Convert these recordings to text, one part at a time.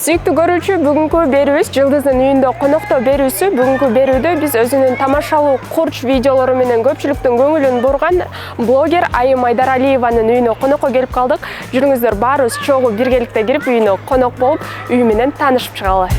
Сүйүктүү көрүүчү, бүгүнкү берүүбүз Жылдыздын үйүндө коноктоо берүүсү. Бүгүнкү берүүдө биз өзүнүн тамашалуу курч видеолору менен көпчүлүктүн көңүлүн бурган блогер Айым Айдаралиеванын үйүнө конокко келип калдык. Жүрүңүздөр, баарыбыз чогуу биргеликте кирип үйүнө конок болуп, үй менен таанышып чыгалы.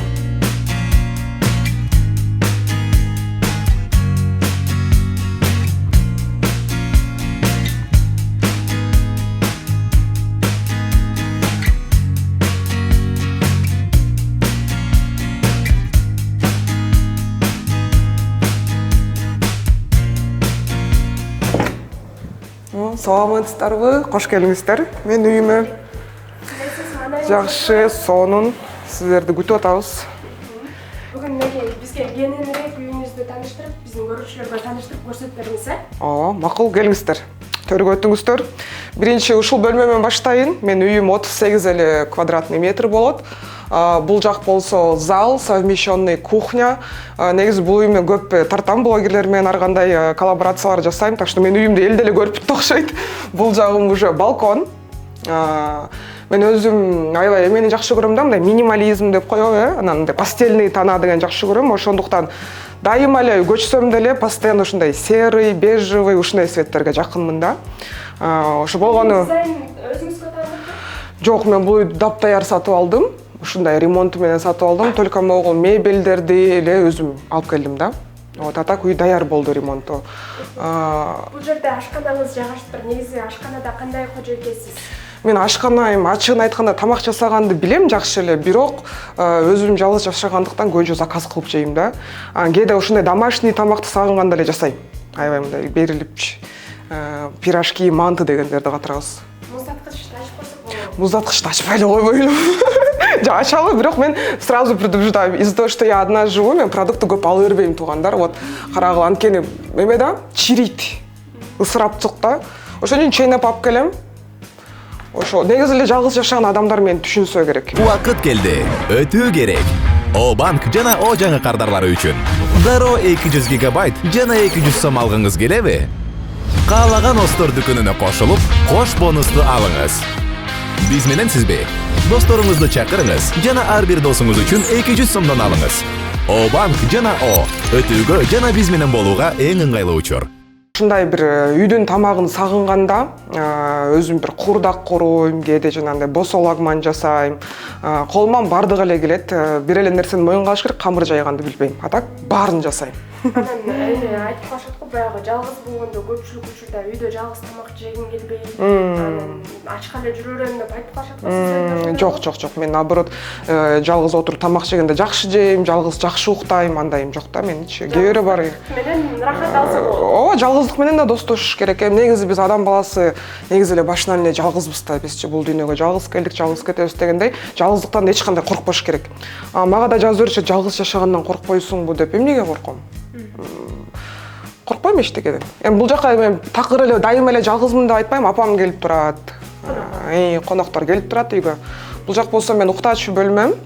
Саламатсыздарбы, кош келиңиздер. Мен үйүмө жакшы, сонун сиздерди күтүп атабыз. Бүгүн бизге кененирээк үйүңүздү тааныштырып, биздин көрүүчүлөргө тааныштырып көрсөтүп бериңиз, Ооба, макул, келиңиздер. Төргө өтүңүздөр. Биринчи ушул бөлмөмөн баштайын. Мен үйүм 38 эле квадратный метр болот. Бул жак болсо зал, совмещенный кухня. Негизи бул үйүмө көп тартам блогерлер менен ар кандай коллаборациялар жасайм, так что мен үйүмдү эл деле көрүп бүттү окшойт. Бул жагым уже балкон. Мен өзүм аябай эмени жакшы көрөм да, мындай минимализм деп коебу, анан мындай пастельный тона деген жакшы көрөм. Ошондуктан дайыма эле көчсөм деле постоянно ушундай серый, бежевый, ушундай цветтерге жакынмын да. Ошо болгону өзүңүзгө таандырдым? Жок, мен бул үйдү таптаяр сатып алдым. Ушундай ремонту менен сатып алдым. Только могул мебелдерди эле өзүм алып келдим да. Вот, а так үй даяр болду ремонту. Бул жерде ашканаңыз жагыштыр. Негизи ашканада кандай кожойкесиз? Мен ашканайым, ачыгын айтканда тамак жасаганды билем жакшы эле, бирок өзүм жалгыз жашагандыктан көбүнчө заказ кылып жейм да. Кээде ушундай домашний тамакты сагынганда эле жасайм. Аябай мындай берилип пирожки, манты дегендерди катырабыз. Муздаткычты ачып койсок болобу? Муздаткычты ачпай эле койбойлу. Ачалы, бирок мен сразу предупреждаю. Из-за того, что я одна живу, мен продукты көп ала бербейм туугандар. Вот карагыла, анткени эме да, чирийт. Ысыраптык да. Ошон үчүн чейнеп алып келем. Ошо негизи эле жалгыз жашаган адамдар мени түшүнсө керек. Убакыт келди. Өтүү керек. О банк жана О жаңы кардарлары үчүн. Дароо 200 гигабайт жана 200 сом алгыңыз келеби? Каалаган Остор дүкөнүнө кошулуп, кош бонусту алыңыз. Биз менен сизби? Досторуңузду чакырыңыз жана ар бир досуңуз үчүн 200 сомдон алыңыз. О банк жана О өтүүгө жана биз менен болууга эң ыңгайлуу учур. Ушундай бир үйдүн тамагын сагынганда өзүм бир курдак куройм, кээде жанагындай босолагман жасайм. Колуман бардыгы эле келет. Бир эле нерсени моюнга алыш керек, камыр жайганды билбейм. А так баарын жасайм. Анан айтып калышат го, баягы жалгыз болгондо көпчүлүк учурда үйдө жалгыз тамак жегим келбей, анан ачка эле жүрө берем деп айтып калышат го. Жок, мен наоборот жалгыз отуруп тамак жегенде жакшы жейм, жалгыз жакшы уктайм, андайым жок да меничи. Кээ бирөө бар. Менен рахат алса болот. Ооба, жалгыздык менен да достошуш керек. Негизи биз адам баласы негизи эле башынан эле жалгызбыз да. Бизчи бул дүйнөгө жалгыз келдик, жалгыз кетебиз дегендей, жалгыздыктан эч кандай коркпош керек. Мага да жазып беришет, жалгыз жашагандан коркпойсуңбу деп. Эмнеге корком? Коркпойм эчтекеден. Бул жака мен такыр эле дайыма эле жалгызмын деп айтпайм, апам келип турат. Коноктор келип турат үйгө. Бул жак болсо мен уктаачу бөлмөм.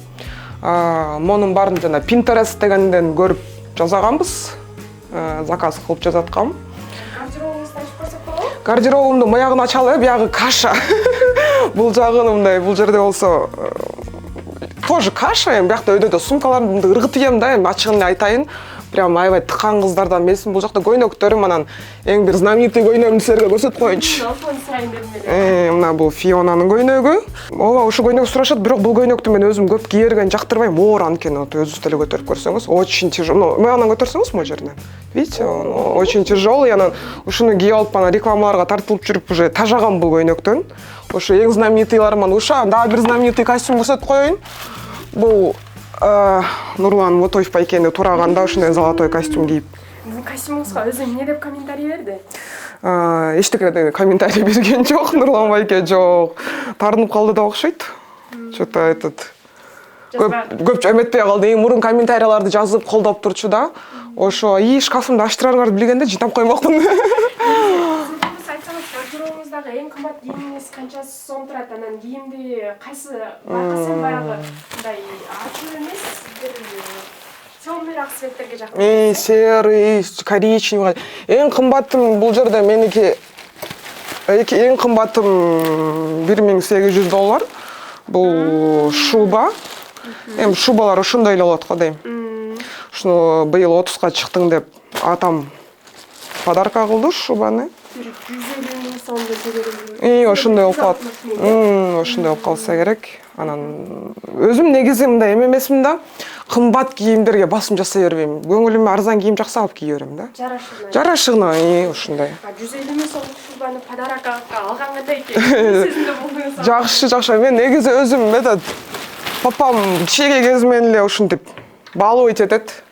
Монун баарын жана Pinterest дегенден көрүп жасаганбыз. Заказ кылып жасаткам. Гардеробуңузду ачып койсок болобу? Гардеробумду маягын ачалы, биягы каша. Бул жагын мындай, бул жерде болсо тоже каша, биякта өйдө сумкаларымды ыргытып ийем да, ачыгын эле айтайын. Прям аябай тыккан кыздардан эмесмин. Бул жакта көйнөктөрүм, анан эң бир знаменитый көйнөгүмдү силерге көрсөтүп коеюнчу. Мына бул Фионанын көйнөгү. Ооба, ушул көйнөк сурашат, бирок бул көйнөктү мен өзүм көп кийергени жактырбайм. Оор анткени, өзүңүз деле көтөрүп көрсөңүз, очень тяжелый. Маягынан көтөрсөңүз могу жеринен. Видите, очень тяжелый. Анан ушуну кийип алып, анан рекламаларга тартылып жүрүп уже тажаган бул көйнөктөн. Ошо эң знаменитыйларыман уша, дагы бир знаменитый костюм көрсөтүп коеюн. Бул Нурлан Мотоев байкени тураганда ушундай золотой костюм кийип. Бул костюмуңузга өзү эмне деп комментарий берди? Эчтеке комментарий берген жок, Нурлан байке жок. Таарынып калды да окшойт. Что-то этот көп эметпей калды. Эң мурун комментарийларды жазып колдоп турчу да. Ошо шкафымды ачтырарыңарды билгенде жинап коймокмун. Гардеробуңуздагы эң кымбат кийимиңиз канча сом турат? Анан кийимди кайсы байкасам баягы мындай ачуу эмес, бир темныйраак цветтерге жакын. Серый, коричневый. Эң кымбатым бул жерде меники эң кымбатым $1800. Бул шуба. эми шубалар ошондой эле болот го дейм. Ушуну быйыл 30га чыктың деп атам подарка кылды шубаны. 150 миң сомдо жиберип. Ошондой болуп калат. Ошондой болуп калса керек. Анан өзүм негизи мындай эме эмесмин да. Кымбат кийимдерге басым жасай бербейм. Көңүлүмө арзан кийим жаксы алып кие берем да. Жарашыгына, ошондой. 150 миң сомдук шубаны подарка алган кандай экен? Сезимде болдуңуз? Жакшы. Мен негизи өзүм папам кичине кезимден эле ушинтип баловать этет.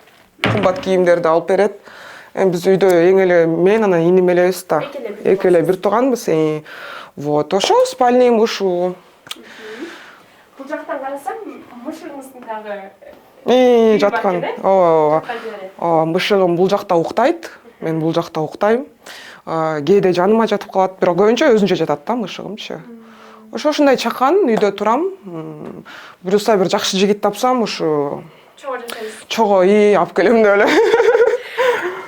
Кымбат кийимдерди алып берет. Биз үйдө эң эле мен анан иним элебиз да. Эки эле бир тууганбыз. Вот, ошо спальныйым ушу. Бул жактан карасам, мышыгыңыздын дагы жаткан. Ооба. Мышыгым бул жакта уктайт. Мен бул жакта уктайм. Кээде жаныма жатып калат, бирок көбүнчө өзүнчө жатат да мышыгымчы. Ошондой чакан үйдө турам. Буюрса бир жакшы жигит тапсам, ушу чого жасайсыз? чого алып келем деп эле.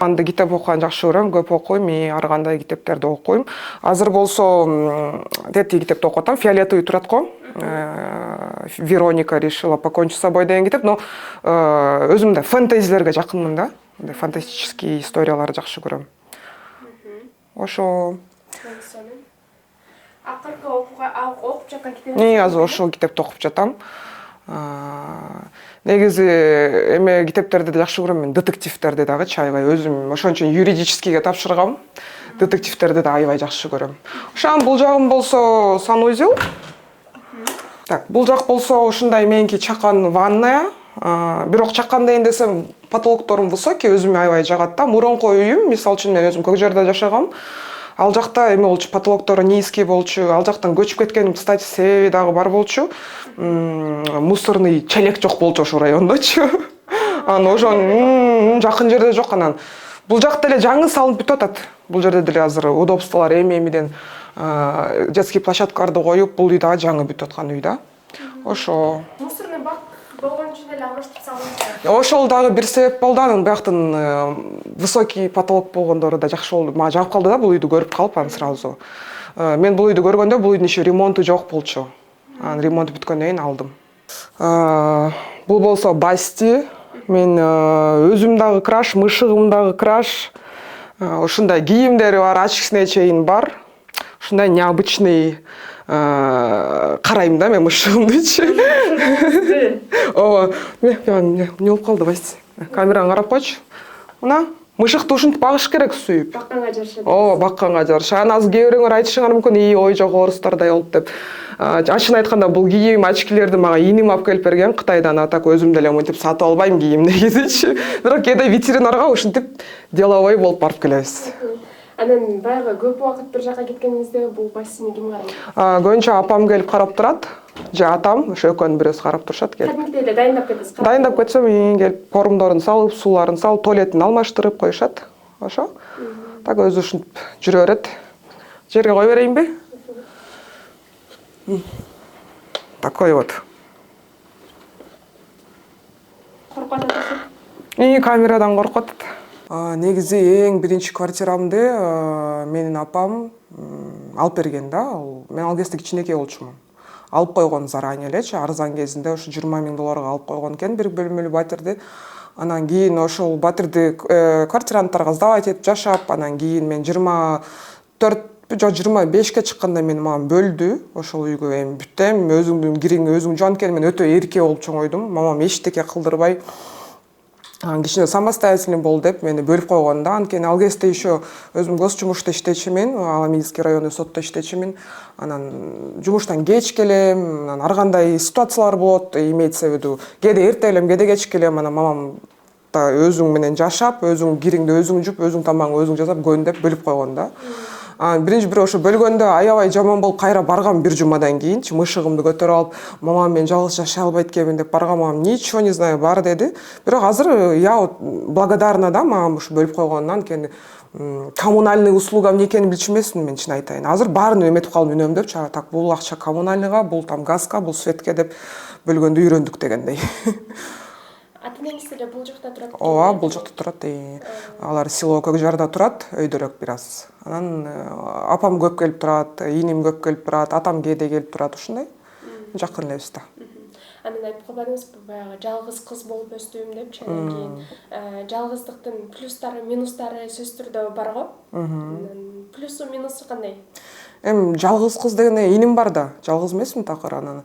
Анда китеп окуган жакшы көрөм, көп окуйм, ар кандай китептерди окуйм. Азыр болсо тетиги китепти окуп атам, Фиолетовый турат го. Вероника решила покончить с собой деген китеп, но өзүм да фэнтезилерге жакынмын да. Фантастический историяларды жакшы көрөм. Ошо. Акыркы окуп жаткан китебиңиз? Азыр ошол китепти окуп жатам. Негизи эме китептерди да жакшы көрөм, мен детективтерди дагычы аябай өзүм ошон үчүн юридическийге тапшыргам. Детективтерди да аябай жакшы көрөм. Ошон бул жагым болсо санузел. Так, бул жак болсо ушундай меники чакан ванная. Бирок чакан дейин десем, потолокторум высокий, өзүмө аябай жагат да. Мурунку үйүм, мисалы үчүн мен өзүм көк жерде жашагам. Ал жакта эме болчу, потолоктору низкий болчу. Ал жактан көчүп кеткеним, кстати, себеби дагы бар болчу. Мусорный челек жок болчу ошол райондочу. Анан ошон жакын жерде жок. Анан бул жакта эле жаңы салынып бүтүп атат. Бул жерде деле азыр удобстволор эми-эмиден детский площадкаларды коюп, бул үй дагы жаңы бүтүп аткан үй да. Ошо. Мусорный бак болгон үчүн эле алмаштырып салдыңызбы? Ошол дагы бир себеп болду. Анан бияктын высокий потолок болгондору да жакшы болду. Мага жагып калды да, бул үйдү көрүп калып анан сразу. Мен бул үйдү көргөндө бул үйдүн еще ремонту жок болчу. Анан ремонту бүткөндөн кийин алдым. Бул болсо Басти. Мен өзүм дагы краш, мышыгым дагы краш. Ушундай кийимдери бар, ачкысына чейин бар. Ушундай необычный карайм да мен мышыгымдычы. Ооба, эмне болуп калды Басти? Камераны карап койчу. Мына мышыкты ушинтип багыш керек сүйүп. Бакканга жараша. Ооба, бакканга жараша. Анан азыр кээ бирөөңөр айтышыңар мүмкүн, ой жок орустардай болуп деп. Ачыгын айтканда бул кийим, ачкилерди мага иним алып келип берген Кытайдан. А так өзүм деле мынтип сатып албайм кийим негизичи. Бирок кээде ветеринарга ушинтип деловой болуп барып келебиз. Анан баягы көп убакыт бир жака кеткениңизде бул бассейни ким карайт? Көбүнчө апам келип карап турат. Же атам, ошо экөөнүн бирөөсү карап турушат келип. Кадимкидей эле дайындап кетесиз? Дайындап кетсем, келип кормдорун салып, сууларын салып, туалетин алмаштырып коюшат. Ошо. Так өзү ушинтип жүрө берет. Жерге кое берейинби? Такой вот. Коркуп атасыз? Камерадан коркуп атат. Негизи эң биринчи квартирамды менин апам алып берген да. Мен ал кезде кичинекей болчумун. Алып койгон заранее элечи, арзан кезинде ошо 20 миң долларга алып койгон экен бир бөлмөлүү батирди. Анан кийин ошол батирди квартиранттарга сдавать этип жашап, анан кийин мен 24 жо 25ке чыкканда мага бөлдү ошол үйгө. Эми бүттем, өзүңдүн кириң өзүң жуан экен, мен өтө эрке болуп чоңойдум. Мамам эчтеке кылдырбай, кичине самостоятельный бол деп мени бөлүп койгон да. Анткени ал кезде еще өзүм гос жумушта иштечимин, Аламийский райондук сотто иштечимин. Анан жумуштан кеч келем, анан ар кандай ситуациялар болот, имеется в виду. Кээде эрте келем, кээде кеч келем. Анан мамам да өзүң менен жашап, өзүң кириңди өзүң жуп, өзүң тамагыңды өзүң жасап көн деп бөлүп койгон да. Биринчи бир ошо бөлгөндө аябай жаман болуп кайра баргам бир жумадан кийинчи, мышыгымды көтөрүп алып, мамам мен жалгыз жашай албайт экенмин деп баргам. Мамам ничего не знаю бар деди. Бирок азыр я благодарна да мамам ушу бөлүп койгонунан, анткени коммунальный услуга эмне экенин билчү эмесмин мен, чын айтайын. Азыр баарын эметип калып үнөмдөп, так бул акча коммунальныйга, бул там газга, бул светке деп бөлгөндү үйрөндүк дегендей. Ата-энеңиз деле бул жакта турат? Ооба, бул жакта турат. Алар село Көкжарда турат, өйдөрөөк бир аз. Анан апам көп келип турат, иним көп келип турат, атам кээде келип турат, ушундай. Жакын элебиз да. анан айтып калбадыңызбы баягы жалгыз кыз болуп өстүм депчи, анан кийин жалгыздыктын плюстары минустары сөзсүз түрдө бар го. Анан плюсу минусу кандай? Эми жалгыз кыз дегенде иним бар да, жалгыз эмесмин такыр анан.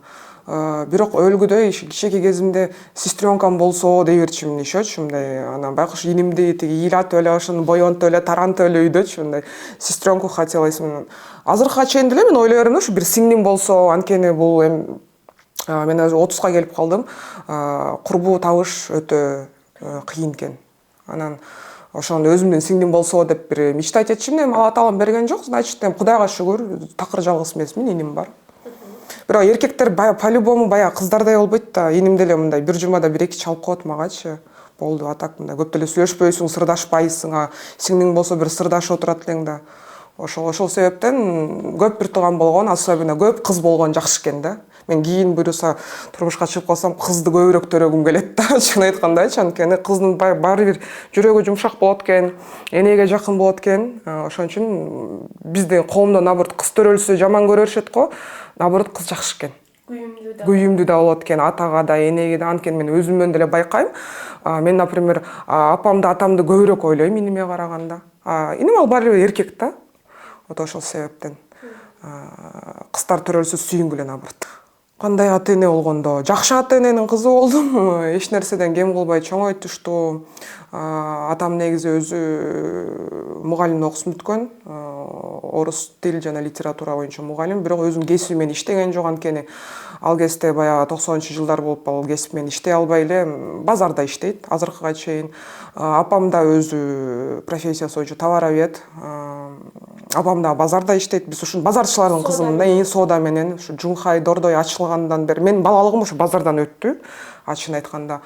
Бирок өлгүдөй кичинекей кезимде сестренкам болсо дей берчүмүн ишечү, мындай анан байкуш инимди тиги ыйлатып эле ошону боёнтуп эле тарантып эле үйдөчү, мындай сестренку хотелось. Азыркыга чейин деле мен ойлой берем да, ушу бир сиңдим болсо, анткени бул эми мен өзү 30га келип калдым. Курбуу табыш өтө кыйын экен. Анан ошондо өзүмдүн сиңдим болсо деп бир мечтать этчимин, эми Алла таалам берген жок. Значит, эми Кудайга шүгүр, такыр жалгыз эмесмин, иним бар. Бирок эркектер по-любому баягы кыздардай болбойт да. Иним деле мындай бир жумада 1-2 чалып коет магачы. Болду, а так мындай көп деле сүйлөшпөйсүң, сырдашпайсың. Сиңдиң болсо бир сырдашып отурат элең да. Ошол себептен көп бир тууган болгон, особенно көп кыз болгон жакшы экен да. Мен кийин буюрса турмушка чыгып калсам кызды көбүрөөк төрөгүм келет да, чын айткандайчы, анткени кыздын баары бир жүрөгү жумшак болот экен, энеге жакын болот экен. Ошон үчүн биздин коомдо наоборот кыз төрөлсө жаман көрүшөт го, наоборот кыз жакшы экен. Күйүмдүү да болот экен, атага да, энеге да. Анткени мен өзүмдөн деле байкайм. Мен, например, апамды, атамды көбүрөөк ойлойм иниме караганда. Иним ал баары бир эркек да. Ошол себептен кыздар төрөлсө сүйүнгүлө эле наоборот. Кандай ата эне болгондо? Жакшы ата эненин кызы болдум. Эч нерседен кем кылбай чоңойтушту. Атам негизи өзү мугалим окуусун бүткөн. Орус тил жана литература боюнча мугалим, бирок өзүнүн кесиби менен иштеген жок, анткени ал кезде баягы 90-жылдар болуп ал кесип менен иштей албай эле базарда иштейт азыркыга чейин. Апам да өзү профессиясы боюнча товаровед. Апам да базарда иштейт. Биз ушул базарчылардын кызымын да, соода менен ушу Жунхай, Дордой ачылгандан бери менин балалыгым ушу базардан өттү, ачыгын айтканда.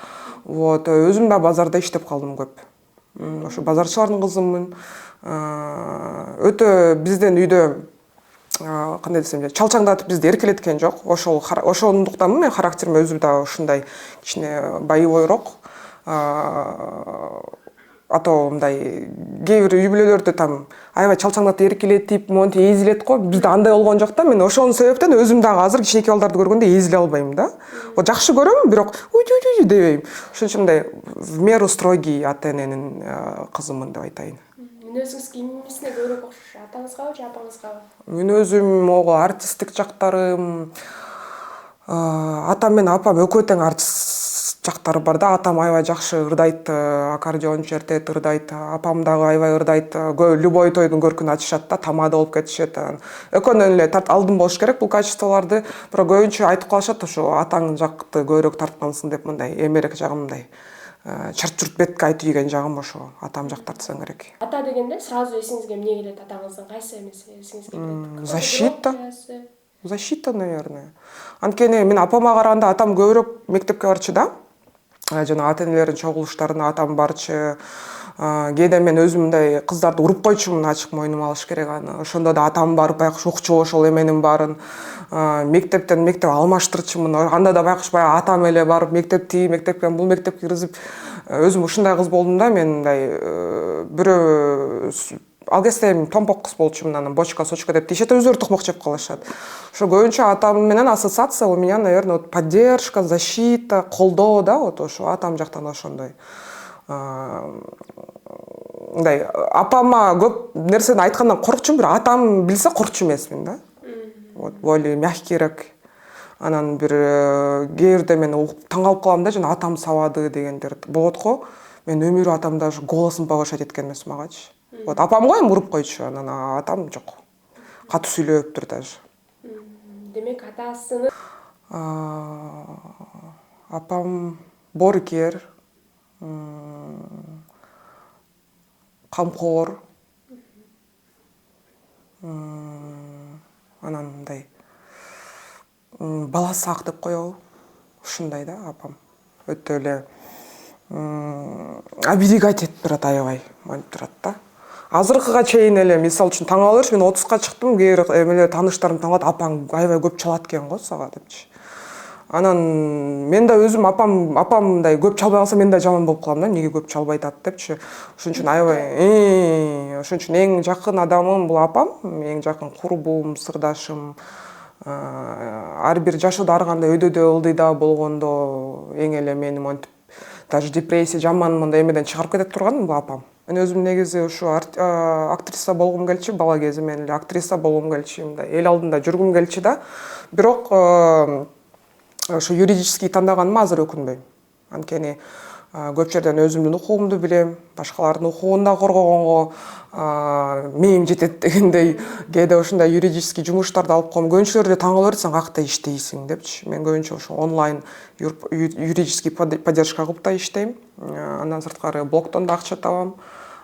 Вот, өзүм да базарда иштеп калдым көп. Ушу базарчылардын кызымын. Өтө биздин үйдө кандай десем, чалчаңдатып бизди эркелеткен жок. Ошондуктанмы мен характерим өзүм да ушундай кичине боевойрок. Ато мындай кээ бир үй бүлөлөрдө там аябай чалчаңдатып эркелетип, монтип эзилет го. Бизде андай болгон жок да. Мен ошол себептен өзүм дагы азыр кичинекей балдарды көргөндө эзиле албайм да. Жакшы көрөм, бирок уй дебейм. Ошон үчүн мындай в меру строгий ата эненин кызымын деп айтайын. Мен өзүңүз кимисине көбүрөөк окшош, атаңызгабы же апаңызгабы? Мен өзүм ого артисттик жактарым, атам менен апам экөө тең артист жактары бар да. Атам аябай жакшы ырдайт, аккордеон чертет, ырдайт. Апам дагы аябай ырдайт. Любой тойдун көркүн ачышат да, тамада болуп кетишет. Экөөнөн эле алдын болуш керек бул качестволорду. Бирок көбүнчө айтып калышат, ошо атаң жакты көбүрөөк тарткансың деп, мындай эмерек жагым мындай. Чырт бетке айтып ийген жагым ошо, атам жак тартсаң керек. Ата дегенде сразу эсиңизге эмне келет? Атаңыздын кайсы эмеси эсиңизге келет? Защита. Защита, наверное. Анткени мен апама караганда атам көбүрөөк мектепке барчу да. Жана ата энелердин чогулуштарына атам барчы. Кээде мен өзүм мындай кыздарды уруп койчумун, ачык мойнума алыш керек аны. Ошондо да атам барып байкуш укчу ошол эменин баарын. Мектептен мектеп алмаштырчумун. Анда да байкуш баягы атам эле барып мектепти, мектептен бул мектепке киргизип, өзүм ушундай кыз болдум да. Мен мындай бирөө ал кезде эми томпок кыз болчумун, анан бочка деп тиешет, өздөрү токмок жеп калышат. Ошо көбүнчө атам менен ассоциация у меня, наверное, поддержка, защита, колдоо да, ошо атам жактан ошондой. Мындай апама көп нерсени айткандан коркчумун, бирок атам билсе коркчу эмесмин да. Вот, более мягкийрээк. Анан бир кээ бирде мен таң калып калам да, жана атам сабады дегендер болот го. Мен өмүрү атам даже голосун повышать эткен эмес магачы. Вот, апамга эми уруп койчу, анан атам жок. Катуу сүйлөптүр даже. Демек атасыны апам боорукер, камкор. Анан мындай баласы ак деп коебу. Ушундай да апам. Өтө эле оберегать этип турат, аябай монтип турат да. Азыркыга чейин эле, мисалы үчүн таң калып, мен 30га чыктым, кээ бир эмелер тааныштарым таң калат, апаң аябай көп чалат экен го сага депчи. Анан мен да өзүм апам мындай көп чалбай калса мен да жаман болуп калам да, эмнеге көп чалбай атат депчи. Ошон үчүн аябай, ошон үчүн эң жакын адамым бул апам, эң жакын курбум, сырдашым. ар бир жашоодо ар кандай өйдөдө ылдыйда болгондо эң эле мени монтип даже депрессия жаман мындай эмеден чыгарып кетет турган бул апам. Мен өзүм негизи ушу актриса болгум келчү, бала кезимден эле актриса болгум келчү, мындай эл алдында жүргүм келчү да. Бирок ошо юридический тандаганыма азыр өкүнбөйм. Анткени көп жерден өзүмдүн укугумду билем, башкалардын укугун да коргогонго мээң жетет дегендей кээде ушундай юридический жумуштарды алып коем. Көбүнчөлөр да таң кала берет, сен каякта иштейсиң депчи. Мен көбүнчө ошо онлайн юридический поддержка кылып да иштейм. Андан сырткары блогдон да акча табам.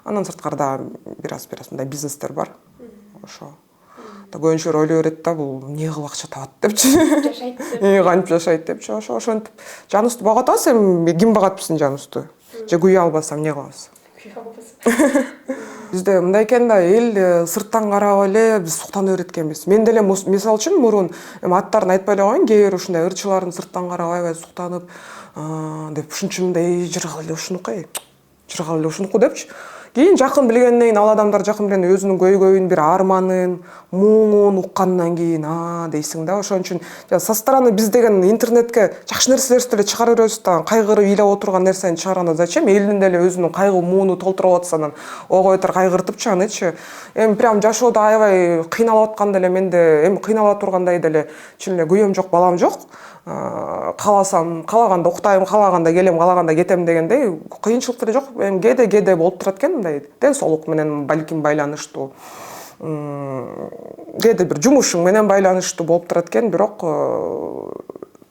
Андан сырткары да бир аз мындай бизнестер бар. Ошо. Көбүнчөлөр ойлой берет да, бул эмне кылып акча табат депчи. Жашайт деп. Кантип жашайт депчи. Ошентип жаныбызды багып атабыз, эми ким багат жаныбызды? Же күйө албасам эмне кылабыз? Күйө албасам. Бизде мындай экен да, эл сырттан карап эле биз суктана берет экенбиз. Мен деле мисалы үчүн мурун эми аттарын айтпай эле коеюн, кээ бир ушундай ырчыларын сырттан карап аябай суктанып деп ушунчу мындай жыргал эле ушунуку, жыргал эле ушунуку депчи. Кийин жакын билгенден кийин, ал адамдар жакын билгенден өзүнүн көйгөйүн, бир арманын, муңун уккандан кийин дейсиң да. Ошон үчүн со стороны биз деген интернетке жакшы нерселерди эле чыгара беребиз да, кайгырып ыйлап отурган нерсени чыгарганда зачем? Элдин деле өзүнүн кайгы мууну толтуруп атса, анан ого бетер кайгыртыпчы анычы. Эми прям жашоодо аябай кыйналып атканда эле менде эми кыйнала тургандай деле чын эле күйөөм жок, балам жок. Кааласам каалаганда уктайм, каалаганда келем, каалаганда кетем дегендей кыйынчылык деле жок. Эми кээде болуп турат экен, мындай ден соолук менен балким байланыштуу, кээде бир жумушуң менен байланыштуу болуп турат экен, бирок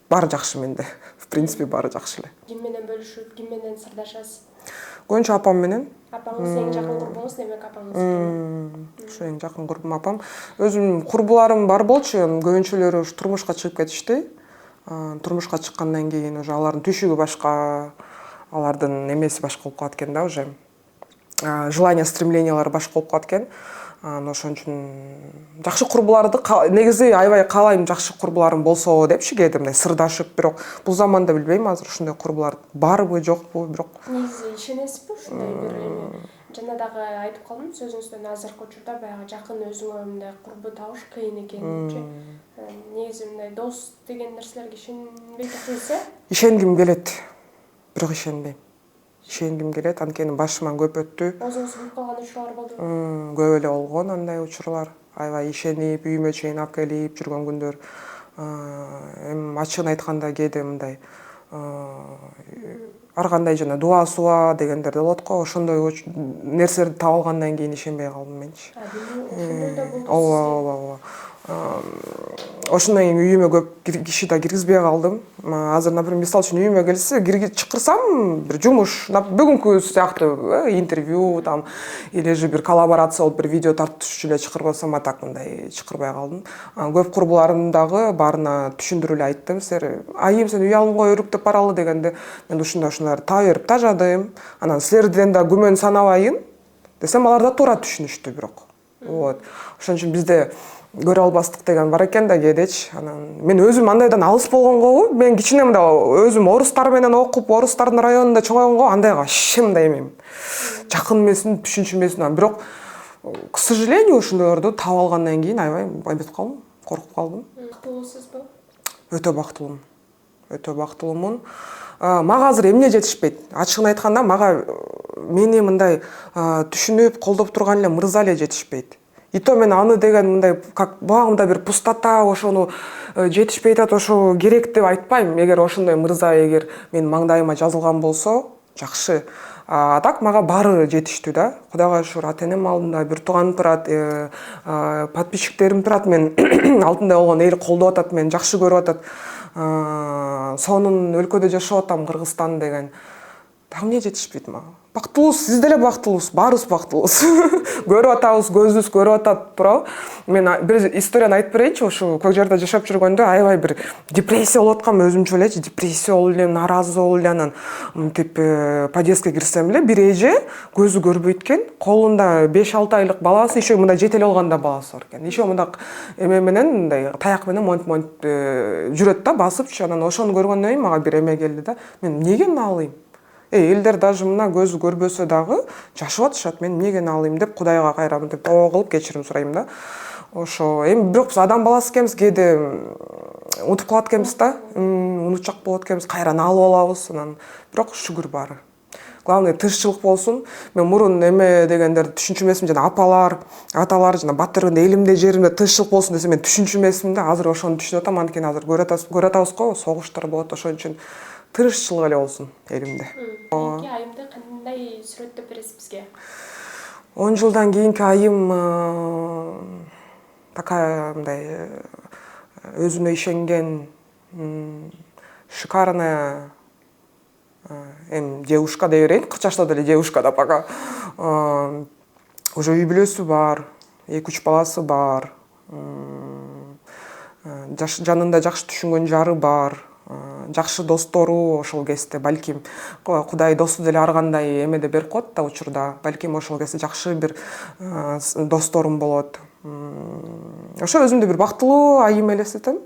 баары жакшы менде. В принципе баары жакшы эле. Ким менен бөлүшүп, ким менен сырдашасыз? Көбүнчө апам менен. Апаңыз эң жакын курбуңуз, демек апаңыз. Ушу эң жакын курбум апам. Өзүм курбуларым бар болчу, көбүнчөлөрү ушу турмушка чыгып кетишти. Турмушка чыккандан кийин уже алардын түйшүгү башка, алардын эмеси башка болуп калат экен да, уже желание, стремлениялары башка болуп калат экен. Ошон үчүн жакшы курбуларды негизи аябай каалайм, жакшы курбуларым болсо депчи, кээде мындай сырдашып, бирок бул заманда билбейм азыр ушундай курбулар барбы, жокпу, бирок Негизи ишенесизби ушундай бир эми? Жана дагы айтып калдым сөзүңүздөн, азыркы учурда баягы жакын өзүңө мындай курбу табыш кыйын экен депчи. Негизи мындай дос деген нерселерге ишенбей турсуңуз, Ишенгим келет, бирок ишенбейм. Ишенгим келет, анткени башыман көп өттү. Өзүңүз билип калган учурлар болдубу? Көп эле болгон андай учурлар. Аябай ишенип, үйүмө чейин алып келип жүргөн күндөр. Эми ачыгын айтканда кээде мындай ар кандай жана дуа дегендер да болот го. Ошондой нерселерди таап алгандан кийин ишенбей калдым менчи. Ошондой да болду. Ооба. Ошондон кийин үйүмө көп киши да киргизбей калдым. Азыр, например, мисалы үчүн үйүмө келсе, чакырсам бир жумуш, бүгүнкү сыяктуу интервью там или же бир коллаборация болуп бир видео тартышчу эле чакырбасам, а так мындай чакырбай калдым. Көп курбуларым дагы баарына түшүндүрүп эле айттым. Айым, сен үй алымга өрүктөп баралы дегенде, мен ушундай таа берип тажадым. Анан силерден да күмөн санабайын десем, алар да туура түшүнүштү бирок. Вот. Ошон үчүн бизде көрө албастык деген бар экен да кээдечи. Анан мен өзүм андайдан алыс болгонгобу, мен кичинемде өзүм орустар менен окуп, орустардын районунда чоңойгонго андайга вообще мындай эмем. Жакын эмесмин, түшүнчү эмесмин. Бирок, к сожалению, ошондойлорду таап алгандан кийин аябай эметип калдым, коркуп калдым. Бактылуусузбу? Өтө бактылуумун. Өтө бактылуумун. Мага азыр эмне жетишпейт? Ачыгын айтканда, мага мени мындай түшүнүп, колдоп турган эле мырза эле жетишпейт. И то мен аны деген мындай как багымда бир пустота, ошону жетишпей атат, ошо керек деп айтпайм. Эгер ошондой мырза менин маңдайыма жазылган болсо, жакшы. А так мага баары жетиштүү да. Кудайга шүгүр, ата-энем алдында бир тууганым турат, подписчиктерим турат, мен алдында болгон эл колдоп атат, мени жакшы көрүп атат. Сонун өлкөдө жашап атам, Кыргызстан деген. Так эмне жетишпейт мага? Бактылуусуз, сиз деле бактылуусуз, баарыбыз бактылуусуз. Көрүп атабыз, көзүбүз көрүп атат, туурабы? Мен бир историяны айтып берейинчи. Ошо Көк Жарда жашап жүргөндө аябай бир депрессия болуп аткам, өзүмчө элечи, депрессия болуп элем, нааразы болуп эле, анан мынтип подъездге кирсем эле, бир эже көзү көрбөйт экен, колунда 5-6 айлык баласы, еще мындай жетелеп алган да баласы бар экен. Еще мындай эме менен, мындай таяк менен монт жүрөт да, басыпчы. Анан ошону көргөндөн кийин мага бир эме келди да. Мен эмнеге алайым? Элдер даже мына көзү көрбөсө дагы жашап атышат, мен эмнеге алайым деп Кудайга кайра мынтип тоо кылып кечирим сурайм да. ошо эми бирок биз адам баласы экенбиз, кээде унутуп калат экенбиз да, унутчак болот экенбиз, кайрадан алып алабыз анан. Бирок шүгүр баары. Главное тырышчылык болсун. Мен мурун эме дегендерди түшүнчү эмесмин, жана апалар, аталар жана батырында элимде жеримде тырышчылык болсун десе мен түшүнчү эмесмин да. Азыр ошону түшүнүп атам, анткени азыр көрүп атабыз го, согуштар болот, ошон үчүн тырышчылык эле болсун элимде. Кийинки айымды кандай сүрөттөп бересиз бизге? 10 жылдан кийинки айым такая мындай өзүнө ишенген, шикарная девушка дей берейин, 40 жашта деле девушка да пока. Уже үй бүлөсү бар, 2-3 баласы бар, жанында жакшы түшүнгөн жары бар, жакшы достору ошол кезде, балким Кудай досту деле ар кандай эмеде берип коет да учурда, балким ошол кезде жакшы бир досторум болот. Ошо өзүмдү бир бактылуу айым элестетем,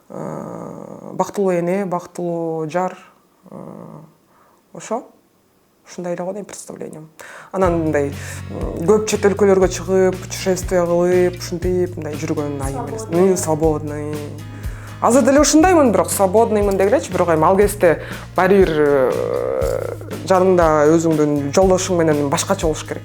бактылуу эне, бактылуу жар. Ушундай эле го дейм представлением. Анан мындай көп чет өлкөлөргө чыгып, путешествие кылып, ушинтип мындай жүргөн айым элестетем. Свободный. Азыр деле ушундаймын, бирок свободныймын дегилечи, бирок эми ал кезде баары бир жаныңда өзүңдүн жолдошуң менен башкача болуш керек.